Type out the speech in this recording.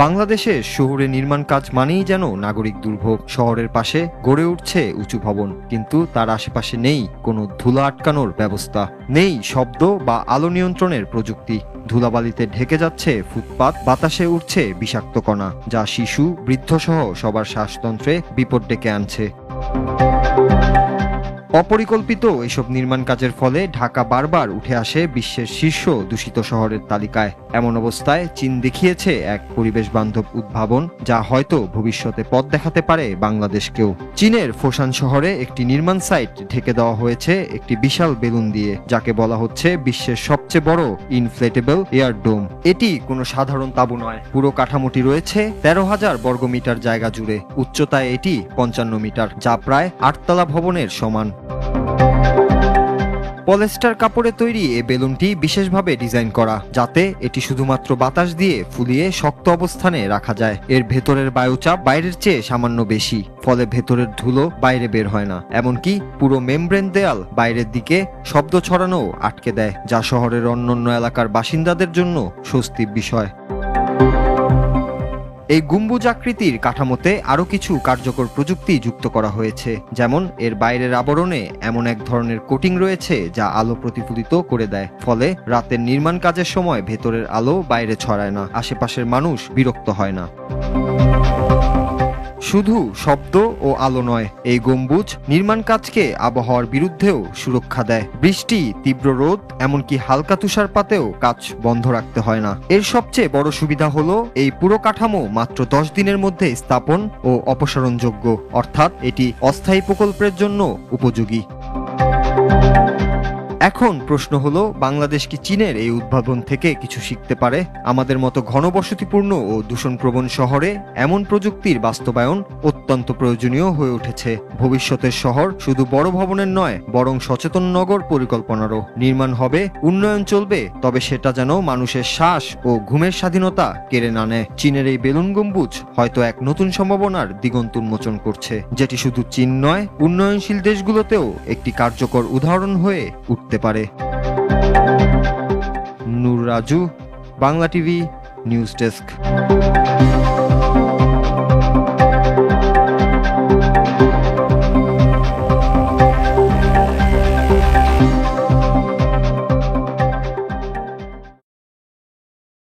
বাংলাদেশে শহুরে নির্মাণ কাজ মানেই যেন নাগরিক দুর্ভোগ। শহরের পাশে গড়ে উঠছে উঁচু ভবন, কিন্তু তার আশেপাশে নেই কোনো ধুলা আটকানোর ব্যবস্থা, নেই শব্দ বা আলো নিয়ন্ত্রণের প্রযুক্তি। ধুলাবালিতে ঢেকে যাচ্ছে ফুটপাত, বাতাসে উঠছে বিষাক্ত কণা, যা শিশু, বৃদ্ধসহ সবার শ্বাসতন্ত্রে বিপদ ডেকে আনছে। অপরিকল্পিত এসব নির্মাণ কাজের ফলে ঢাকা বারবার উঠে আসে বিশ্বের শীর্ষ দূষিত শহরের তালিকায়। এমন অবস্থায় চীন দেখিয়েছে এক পরিবেশ বান্ধব উদ্ভাবন, যা হয়তো ভবিষ্যতে পথ দেখাতে পারে বাংলাদেশকেও। চীনের ফোসান শহরে একটি নির্মাণ সাইট ঢেকে দেওয়া হয়েছে একটি বিশাল বেলুন দিয়ে, যাকে বলা হচ্ছে বিশ্বের সবচেয়ে বড় ইনফ্লেটেবল এয়ার ডোম। এটি কোনো সাধারণ তাঁবু নয়। পুরো কাঠামোটি রয়েছে 13,000 বর্গমিটার জায়গা জুড়ে। উচ্চতায় এটি 55 মিটার, যা প্রায় 8তলা ভবনের সমান। পলিস্টার কাপড়ে তৈরি এই বেলুনটি বিশেষভাবে ডিজাইন করা, যাতে এটি শুধুমাত্র বাতাস দিয়ে ফুলিয়ে শক্ত অবস্থানে রাখা যায়। এর ভেতরের বায়ুচাপ বাইরের চেয়ে সামান্য বেশি, ফলে ভেতরের ধুলো বাইরে বের হয় না। এমনকি পুরো মেমব্রেন দেয়াল বাইরের দিকে শব্দ ছড়ানো আটকে দেয়, যা শহরের অন্যান্য এলাকার বাসিন্দাদের জন্য স্বস্তির বিষয়। এই গম্বুজ আকৃতির কাঠামোতে আরও কিছু কার্যকর প্রযুক্তি যুক্ত করা হয়েছে, যেমন এর বাইরের আবরণে এমন এক ধরনের কোটিং রয়েছে যা আলো প্রতিফলিত করে দেয়, ফলে রাতের নির্মাণ কাজের সময় ভেতরের আলো বাইরে ছড়ায় না, আশেপাশের মানুষ বিরক্ত হয় না। শুধু শব্দ ও আলো নয়, এই গম্বুজ নির্মাণ কাজকে আবহাওয়ার বিরুদ্ধেও সুরক্ষা দেয়। বৃষ্টি, তীব্র রোদ, এমনকি হালকা তুষারপাতেও কাজ বন্ধ রাখতে হয় না। এর সবচেয়ে বড় সুবিধা হলো এই পুরো কাঠামো মাত্র 10 দিনের মধ্যে স্থাপন ও অপসারণযোগ্য, অর্থাৎ এটি অস্থায়ী প্রকল্পের জন্য উপযোগী। এখন প্রশ্ন হলো, বাংলাদেশ কি চীনের এই উদ্ভাবন থেকে কিছু শিখতে পারে? আমাদের মতো ঘনবসতিপূর্ণ ও দূষণপ্রবণ শহরে এমন প্রযুক্তির বাস্তবায়ন অত্যন্ত প্রয়োজনীয় হয়ে উঠেছে। ভবিষ্যতের শহর শুধু বড় ভবনের নয়, বরং সচেতন নগর পরিকল্পনারও। নির্মাণ হবে, উন্নয়ন চলবে, তবে সেটা যেন মানুষের শ্বাস ও ঘুমের স্বাধীনতা কেড়ে না নেয়। চীনের এই বেলুন গম্বুজ হয়তো এক নতুন সম্ভাবনার দিগন্ত উন্মোচন করছে, যেটি শুধু চীন নয়, উন্নয়নশীল দেশগুলোতেও একটি কার্যকর উদাহরণ হয়ে উঠতে পারে। Noor Raju, Bangla TV news desk.